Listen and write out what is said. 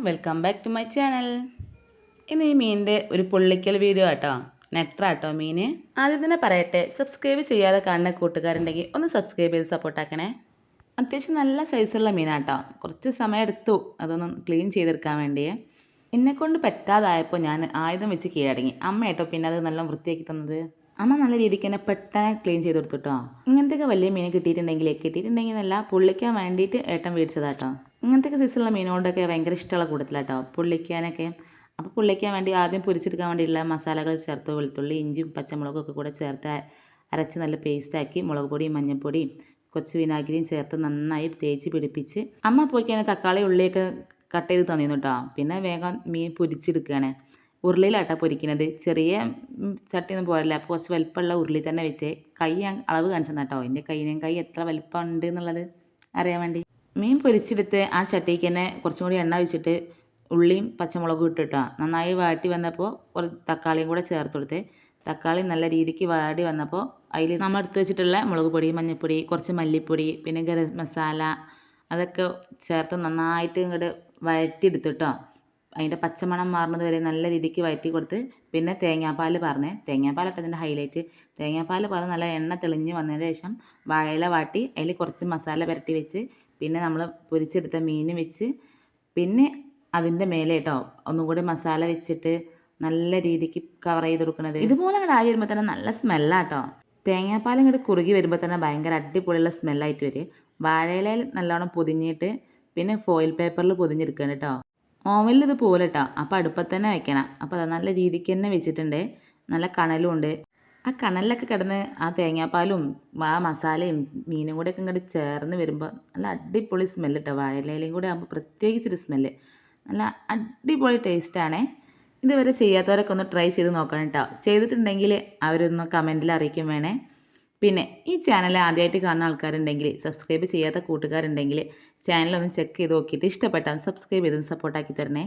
Welcome back to my channel. ഇന്ന് ഈ മീനിൻ്റെ ഒരു പൊള്ളിക്കൽ വീഡിയോ ആട്ടോ. നെട്രാട്ടോ മീൻ. ആദ്യം തന്നെ പറയട്ടെ, സബ്സ്ക്രൈബ് ചെയ്യാതെ കാണുന്ന കൂട്ടുകാരുണ്ടെങ്കിൽ ഒന്ന് സബ്സ്ക്രൈബ് ചെയ്ത് സപ്പോർട്ടാക്കണേ. അത്യാവശ്യം നല്ല സൈസുള്ള മീനാട്ടോ. കുറച്ച് സമയം എടുത്തു അതൊന്ന് ക്ലീൻ ചെയ്തെടുക്കാൻ വേണ്ടിയേ. എന്നെക്കൊണ്ട് പറ്റാതായപ്പോൾ ഞാൻ ആയുധം വെച്ച് കീഴടങ്ങി. അമ്മയാട്ടോ പിന്നെ അത് നല്ല വൃത്തിയാക്കി തന്നത്. അമ്മ നല്ല രീതിക്ക് തന്നെ പെട്ടെന്ന് ക്ലീൻ ചെയ്ത് കൊടുത്തിട്ടോ. ഇങ്ങനത്തെയൊക്കെ വലിയ മീൻ കിട്ടിയിട്ടുണ്ടെങ്കിൽ നല്ല പൊള്ളിക്കാൻ വേണ്ടിയിട്ട് ഏട്ടൻ മേടിച്ചതാട്ടോ. ഇങ്ങനത്തെയൊക്കെ സൈസുള്ള മീനോടൊക്കെ ഭയങ്കര ഇഷ്ടമുള്ള കൂട്ടത്തിലാട്ടോ പൊള്ളിക്കാനൊക്കെ. അപ്പോൾ പൊള്ളിക്കാൻ വേണ്ടി ആദ്യം പൊരിച്ചെടുക്കാൻ വേണ്ടിയുള്ള മസാലകൾ ചേർത്ത് വെളുത്തുള്ളി, ഇഞ്ചിയും പച്ചമുളകും ഒക്കെ കൂടെ ചേർത്ത് അരച്ച് നല്ല പേസ്റ്റാക്കി മുളക് പൊടിയും മഞ്ഞൾപ്പൊടിയും കുറച്ച് വിനാഗിരിയും ചേർത്ത് നന്നായി തേച്ച് പിടിപ്പിച്ച് അമ്മ പോയിക്കഴിഞ്ഞാൽ തക്കാളി ഉള്ളിയൊക്കെ കട്ട് ചെയ്ത് തന്നിരുന്നു കേട്ടോ. പിന്നെ വേഗം മീൻ പൊരിച്ചെടുക്കുകയാണ്. ഉരുളിയിലാട്ടോ പൊരിക്കുന്നത്. ചെറിയ ചട്ടിയൊന്നും പോരല്ല. അപ്പോൾ കുറച്ച് വലിപ്പമുള്ള ഉരുളി തന്നെ വെച്ച് കൈ ഞാൻ അളവ് കാണിച്ചു കേട്ടോ. എൻ്റെ കൈ എത്ര വലിപ്പം ഉണ്ട് എന്നുള്ളത് അറിയാൻ വേണ്ടി. മീൻ പൊരിച്ചെടുത്ത് ആ ചട്ടിക്ക് തന്നെ കുറച്ചും കൂടി എണ്ണ ഒഴിച്ചിട്ട് ഉള്ളിയും പച്ചമുളകും ഇട്ടിട്ടോ നന്നായി വാട്ടി വന്നപ്പോൾ കുറച്ച് തക്കാളിയും കൂടെ ചേർത്ത് കൊടുത്ത് തക്കാളി നല്ല രീതിക്ക് വാടി വന്നപ്പോൾ അതിൽ നമ്മൾ എടുത്ത് വെച്ചിട്ടുള്ള മുളക് പൊടി, മഞ്ഞൾപ്പൊടി, കുറച്ച് മല്ലിപ്പൊടി, പിന്നെ ഗരം മസാല അതൊക്കെ ചേർത്ത് നന്നായിട്ട് ഇങ്ങോട്ട് വഴറ്റിയെടുത്തിട്ടോ. അതിൻ്റെ പച്ചമണം മാറുന്നത് വരെ നല്ല രീതിക്ക് വഴറ്റി കൊടുത്ത് പിന്നെ തേങ്ങാപ്പാൽ തേങ്ങാപ്പാലൊക്കെ അതിൻ്റെ ഹൈലൈറ്റ്. തേങ്ങാപ്പാൽ പറഞ്ഞ് നല്ല എണ്ണ തെളിഞ്ഞ് വന്നതിന് ശേഷം വാഴയില വാട്ടി അതിൽ കുറച്ച് മസാല പുരട്ടി വെച്ച് പിന്നെ നമ്മൾ പൊരിച്ചെടുത്ത മീൻ വെച്ച് പിന്നെ അതിൻ്റെ മേലെ കേട്ടോ ഒന്നും കൂടി മസാല വെച്ചിട്ട് നല്ല രീതിക്ക് കവർ ചെയ്ത് കൊടുക്കുന്നത്. ഇതുപോലെ അങ്ങോട്ട് ആയി വരുമ്പോൾ തന്നെ നല്ല സ്മെല്ലാട്ടോ. തേങ്ങാപ്പാൽ ഇങ്ങോട്ട് കുറുകി വരുമ്പോൾ തന്നെ ഭയങ്കര അടിപൊളിയുള്ള സ്മെല്ലായിട്ട് വരും. വാഴയിലയിൽ നല്ലോണം പൊതിഞ്ഞിട്ട് പിന്നെ ഫോയിൽ പേപ്പറിൽ പൊതിഞ്ഞെടുക്കണം കേട്ടോ. ഓവനിൽ ഇത് പോലെ കേട്ടോ. അപ്പോൾ അടുപ്പത്ത് തന്നെ വെക്കണം. അപ്പോൾ അത് നല്ല രീതിക്ക് തന്നെ വെച്ചിട്ടുണ്ട്. നല്ല കണലും ഉണ്ട്. ആ കണലിലൊക്കെ കിടന്ന് ആ തേങ്ങാപ്പാലും ആ മസാലയും മീനും കൂടെയൊക്കെ ഇങ്ങോട്ട് ചേർന്ന് വരുമ്പോൾ നല്ല അടിപൊളി സ്മെല്ല് കേട്ടോ. വാഴയിലയിലും കൂടെ ആകുമ്പോൾ പ്രത്യേകിച്ചൊരു സ്മെല്ല്. നല്ല അടിപൊളി ടേസ്റ്റാണേ. ഇതുവരെ ചെയ്യാത്തവരൊക്കെ ഒന്ന് ട്രൈ ചെയ്ത് നോക്കണം കേട്ടോ. ചെയ്തിട്ടുണ്ടെങ്കിൽ അവരൊന്ന് കമൻറ്റിൽ അറിയിക്കും വേണേ. പിന്നെ ഈ ചാനൽ ആദ്യമായിട്ട് കാണുന്ന ആൾക്കാരുണ്ടെങ്കിൽ, സബ്സ്ക്രൈബ് ചെയ്യാത്ത കൂട്ടുകാരുണ്ടെങ്കിൽ ചാനലൊന്ന് ചെക്ക് ചെയ്ത് നോക്കിയിട്ട് ഇഷ്ടപ്പെട്ടാൽ സബ്സ്ക്രൈബ് ചെയ്ത് സപ്പോർട്ടാക്കി തരണേ.